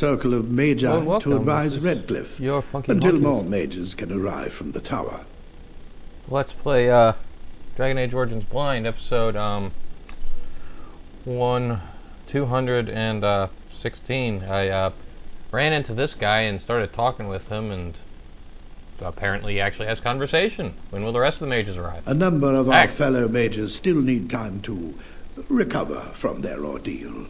circle of Magi Well, to advise Redcliffe Your funky until monkeys. more mages can arrive from the tower. Let's play Dragon Age Origins Blind, episode 216. I ran into this guy and started talking with him, and apparently he actually has conversation. When will the rest of the mages arrive? A number of our fellow mages still need time to recover from their ordeal.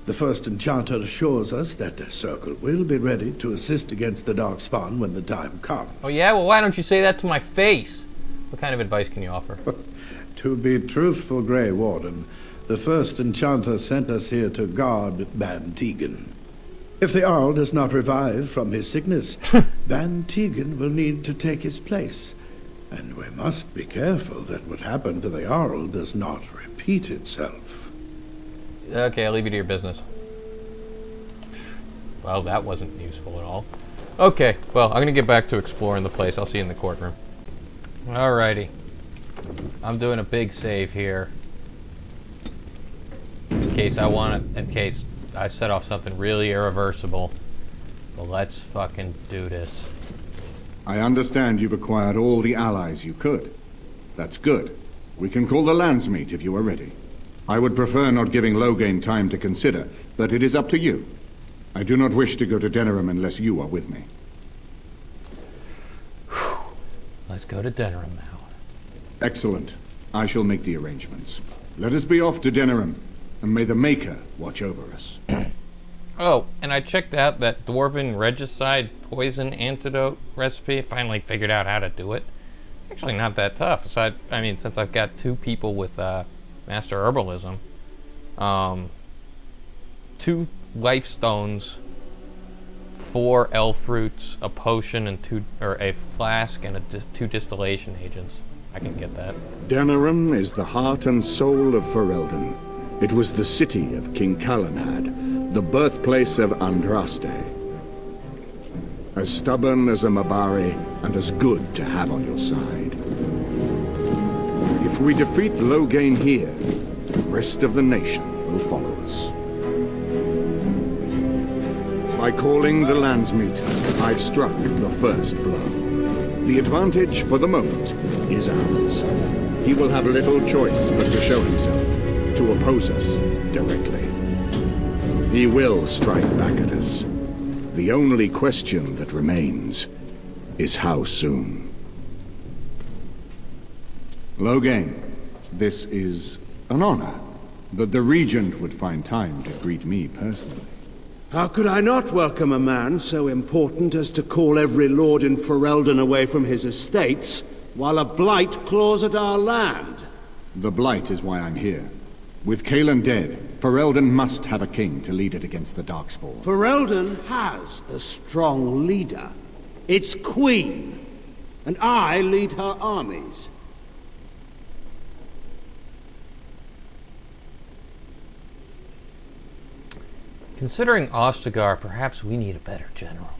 The first enchanter assures us that the circle will be ready to assist against the Darkspawn when the time comes. Oh yeah? Well, why don't you say that to my face? What kind of advice can you offer? To be truthful, Grey Warden, the first enchanter sent us here to guard Van Tegan. If the Arl does not revive from his sickness, Van Tegan will need to take his place. And we must be careful that what happened to the Arl does not repeat itself. Okay, I'll leave you to your business. Well, that wasn't useful at all. Okay, well, I'm gonna get back to exploring the place. I'll see you in the courtroom. Alrighty. I'm doing a big save here. In case I set off something really irreversible. Well, let's fucking do this. I understand you've acquired all the allies you could. That's good. We can call the Landsmeet if you are ready. I would prefer not giving Loghain time to consider, but it is up to you. I do not wish to go to Denerim unless you are with me. Let's go to Denerim now. Excellent. I shall make the arrangements. Let us be off to Denerim, and may the Maker watch over us. Oh, and I checked out that Dwarven Regicide poison antidote recipe. Finally figured out how to do it. Actually not that tough. Aside, I mean, since I've got 2 people with Master Herbalism. 2 life stones, 4 elf fruits, a potion, and a flask, and 2 distillation agents. I can get that. Denerim is the heart and soul of Ferelden. It was the city of King Calenhad, the birthplace of Andraste. As stubborn as a Mabari, and as good to have on your side. If we defeat Loghain here, the rest of the nation will follow us. By calling the Landsmeet, I've struck the first blow. The advantage, for the moment, is ours. He will have little choice but to show himself, to oppose us directly. He will strike back at us. The only question that remains is how soon. Loghain, this is an honor that the Regent would find time to greet me personally. How could I not welcome a man so important as to call every lord in Ferelden away from his estates, while a blight claws at our land? The blight is why I'm here. With Cailan dead, Ferelden must have a king to lead it against the Darkspawn. Ferelden has a strong leader. Its queen. And I lead her armies. Considering Ostagar, perhaps we need a better general.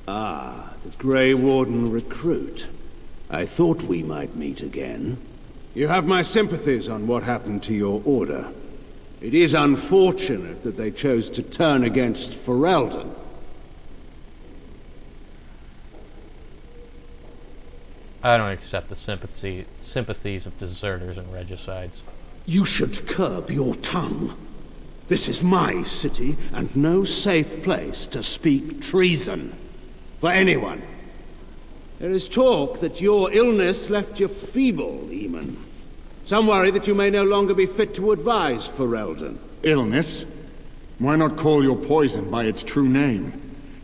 Ah, the Grey Warden recruit. I thought we might meet again. You have my sympathies on what happened to your order. It is unfortunate that they chose to turn against Ferelden. I don't accept the sympathies of deserters and regicides. You should curb your tongue. This is my city, and no safe place to speak treason. For anyone. There is talk that your illness left you feeble, Eamon. Some worry that you may no longer be fit to advise Ferelden. Illness? Why not call your poison by its true name?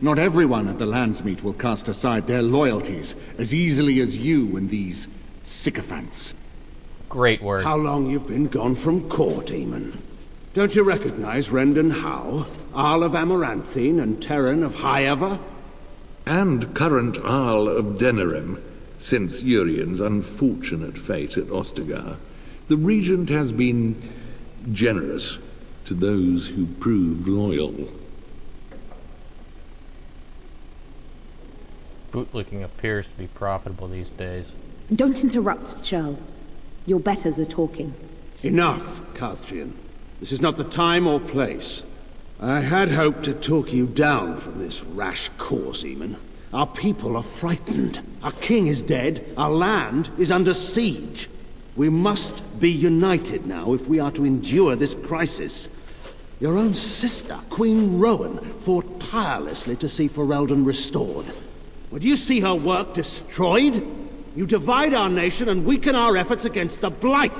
Not everyone at the Landsmeet will cast aside their loyalties as easily as you and these sycophants. Great word. How long you've been gone from court, Eamon? Don't you recognize Rendon Howe, Arl of Amaranthine, and Terran of Highever? And current Arl of Denerim, since Urien's unfortunate fate at Ostagar. The Regent has been generous to those who prove loyal. Bootlicking appears to be profitable these days. Don't interrupt, Churl. Your betters are talking. Enough, Carthrian. This is not the time or place. I had hoped to talk you down from this rash course, Eamon. Our people are frightened. Our king is dead. Our land is under siege. We must be united now if we are to endure this crisis. Your own sister, Queen Rowan, fought tirelessly to see Ferelden restored. Would you see her work destroyed? You divide our nation and weaken our efforts against the Blight,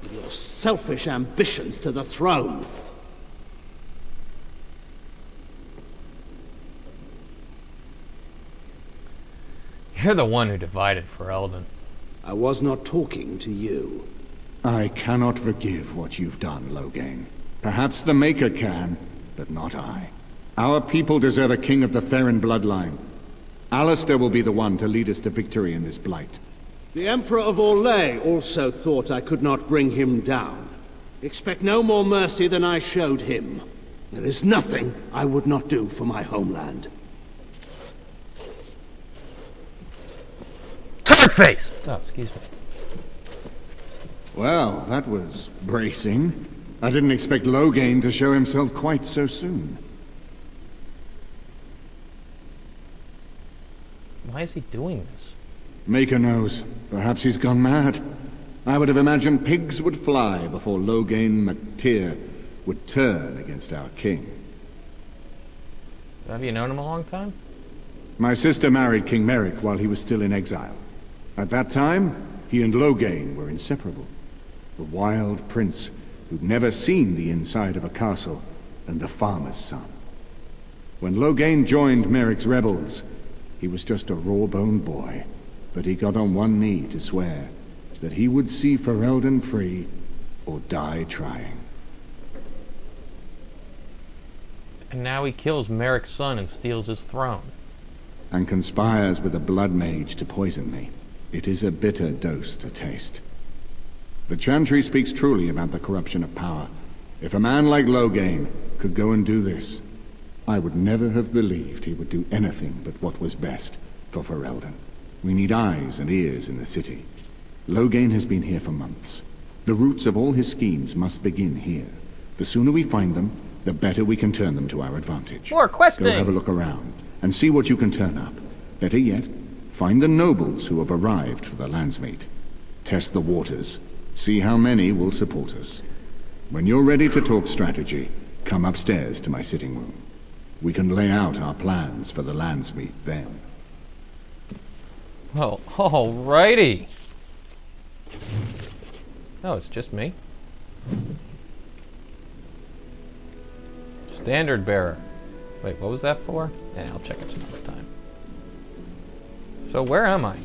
with your selfish ambitions to the throne. You're the one who divided Ferelden. I was not talking to you. I cannot forgive what you've done, Loghain. Perhaps the Maker can, but not I. Our people deserve a king of the Theron bloodline. Alistair will be the one to lead us to victory in this Blight. The Emperor of Orlais also thought I could not bring him down. Expect no more mercy than I showed him. There is nothing I would not do for my homeland. Turd face! Oh, excuse me. Well, that was bracing. I didn't expect Loghain to show himself quite so soon. Why is he doing this? Maker knows. Perhaps he's gone mad. I would have imagined pigs would fly before Loghain MacTyr would turn against our king. Have you known him a long time? My sister married King Merrick while he was still in exile. At that time, he and Loghain were inseparable. The wild prince who'd never seen the inside of a castle, and the farmer's son. When Loghain joined Merrick's rebels, he was just a raw-boned boy, but he got on one knee to swear that he would see Ferelden free or die trying. And now he kills Merrick's son and steals his throne. And conspires with a blood mage to poison me. It is a bitter dose to taste. The Chantry speaks truly about the corruption of power. If a man like Loghain could go and do this, I would never have believed he would do anything but what was best for Ferelden. We need eyes and ears in the city. Loghain has been here for months. The roots of all his schemes must begin here. The sooner we find them, the better we can turn them to our advantage. More questing! Go have a look around, and see what you can turn up. Better yet, find the nobles who have arrived for the Landsmeet. Test the waters. See how many will support us. When you're ready to talk strategy, come upstairs to my sitting room. We can lay out our plans for the Landsmeet then. Well, alrighty. Oh, it's just me. Standard bearer. Wait, what was that for? Yeah, I'll check it some other time. So where am I?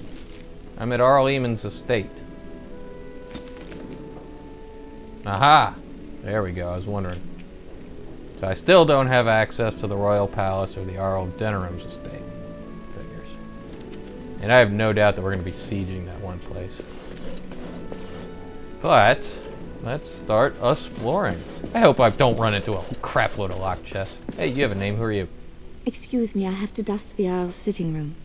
I'm at Arl Eamon's estate. Aha! There we go, I was wondering. So I still don't have access to the Royal Palace or the Arl Denerim's estate. Figures. And I have no doubt that we're going to be sieging that one place. But, let's start exploring. I hope I don't run into a crap load of locked chests. Hey, you have a name, who are you? Excuse me, I have to dust the Earl's sitting room.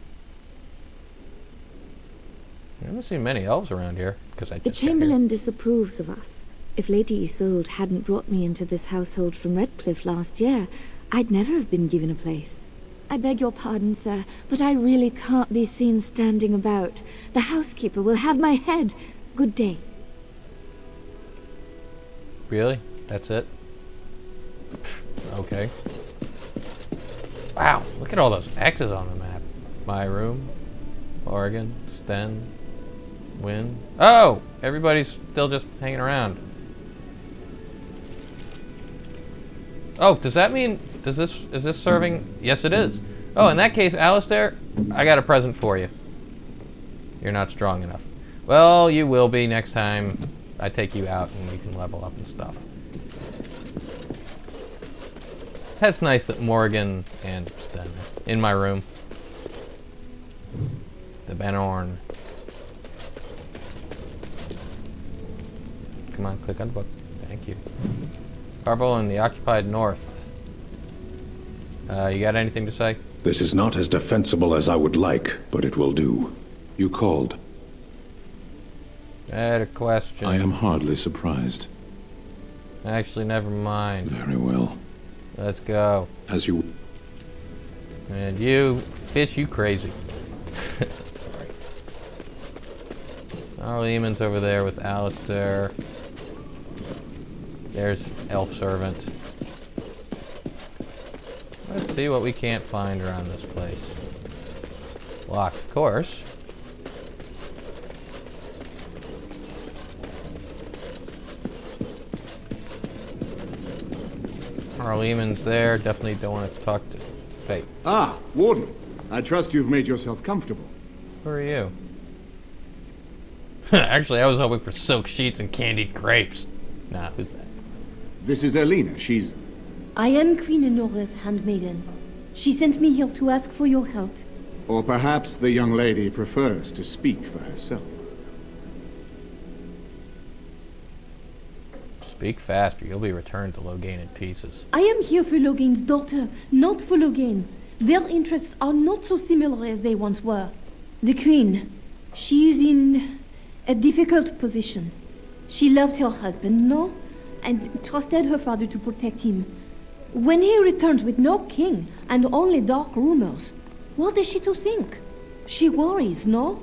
I haven't seen many elves around here, because I just The Chamberlain disapproves of us. If Lady Isolde hadn't brought me into this household from Redcliffe last year, I'd never have been given a place. I beg your pardon, sir, but I really can't be seen standing about. The housekeeper will have my head. Good day. Really? That's it? Okay. Wow, look at all those X's on the map. My room, Oregon, Sten, Win. Oh! Everybody's still just hanging around. Oh, does that mean, is this serving? Yes, it is. Oh, in that case, Alistair, I got a present for you. You're not strong enough. Well, you will be next time I take you out and we can level up and stuff. That's nice that Morgan and Sten are in my room. The Banorn. Come on, click on the book. Thank you. Carvel in the occupied north. You got anything to say? This is not as defensible as I would like, but it will do. You called. Better question. I am hardly surprised. Actually, never mind. Very well. Let's go. As you... And you, fish, you crazy. Arl Eamon's over there with Alistair. There's Elf Servant. Let's see what we can't find around this place. Locked, of course. Arl Eamon's there. Definitely don't want to talk to Fate. Ah, Warden. I trust you've made yourself comfortable. Who are you? Actually, I was hoping for silk sheets and candied grapes. Nah, who's that? This is Elena. She's... I am Queen Anora's handmaiden. She sent me here to ask for your help. Or perhaps the young lady prefers to speak for herself. Speak faster. You'll be returned to Loghain in pieces. I am here for Loghain's daughter, not for Loghain. Their interests are not so similar as they once were. The Queen, she is in a difficult position. She loved her husband, no? And trusted her father to protect him. When he returns with no king and only dark rumors, what is she to think? She worries, no?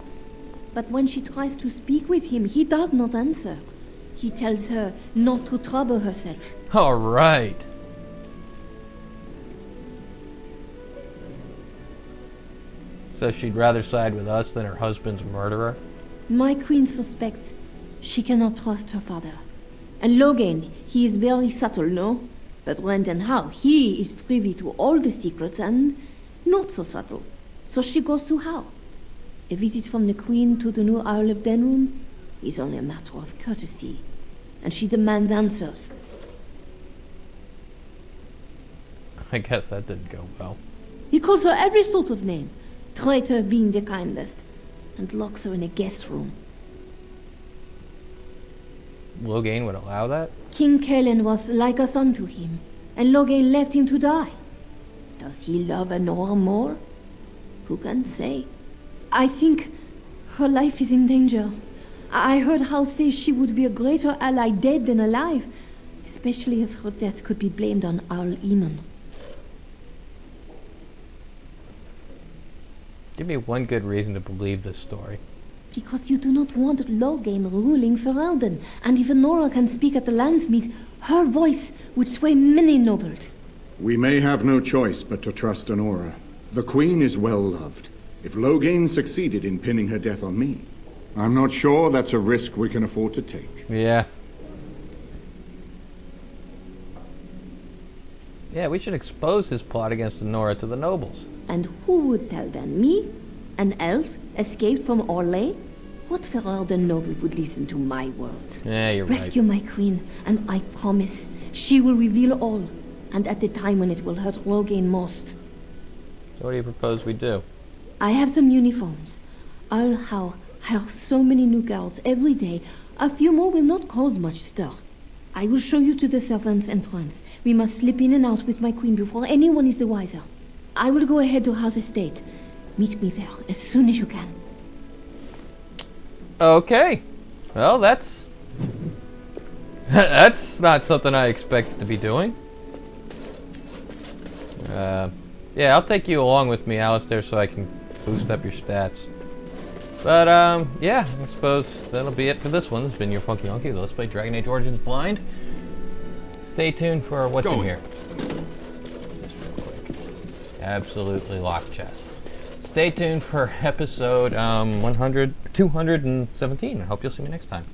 But when she tries to speak with him, he does not answer. He tells her not to trouble herself. All right. So she'd rather side with us than her husband's murderer? My queen suspects she cannot trust her father. And Loghain, he is very subtle, no? But when and how, he is privy to all the secrets and not so subtle. So she goes to how? A visit from the queen to the new Earl of Denerim is only a matter of courtesy. And she demands answers. I guess that didn't go well. He calls her every sort of name, traitor being the kindest, and locks her in a guest room. Loghain would allow that? King Kellen was like a son to him, and Loghain left him to die. Does he love Anora more? Who can say? I think her life is in danger. I heard how say she would be a greater ally dead than alive, especially if her death could be blamed on Arl Eamon. Give me one good reason to believe this story. Because you do not want Loghain ruling Ferelden, and if Anora can speak at the Landsmeet, her voice would sway many nobles. We may have no choice but to trust Anora. The Queen is well loved. If Loghain succeeded in pinning her death on me, I'm not sure that's a risk we can afford to take. Yeah. Yeah, we should expose his plot against Anora to the nobles. And who would tell them? Me? An elf escaped from Orlais? What Ferelden noble would listen to my words? Yeah, you're Rescue right. my queen, and I promise she will reveal all, and at the time when it will hurt Loghain most. So what do you propose we do? I have some uniforms. I'll hire so many new girls every day. A few more will not cause much stir. I will show you to the servants' entrance. We must slip in and out with my queen before anyone is the wiser. I will go ahead to House Estate. Meet me there as soon as you can. Okay. Well, that's... that's not something I expected to be doing. Yeah, I'll take you along with me, Alistair, so I can boost up your stats. But, yeah, I suppose that'll be it for this one. This has been your Funky Monkey. Let's play Dragon Age Origins Blind. Stay tuned for what's in here. Just real quick. Absolutely locked chest. Stay tuned for episode 217. I hope you'll see me next time.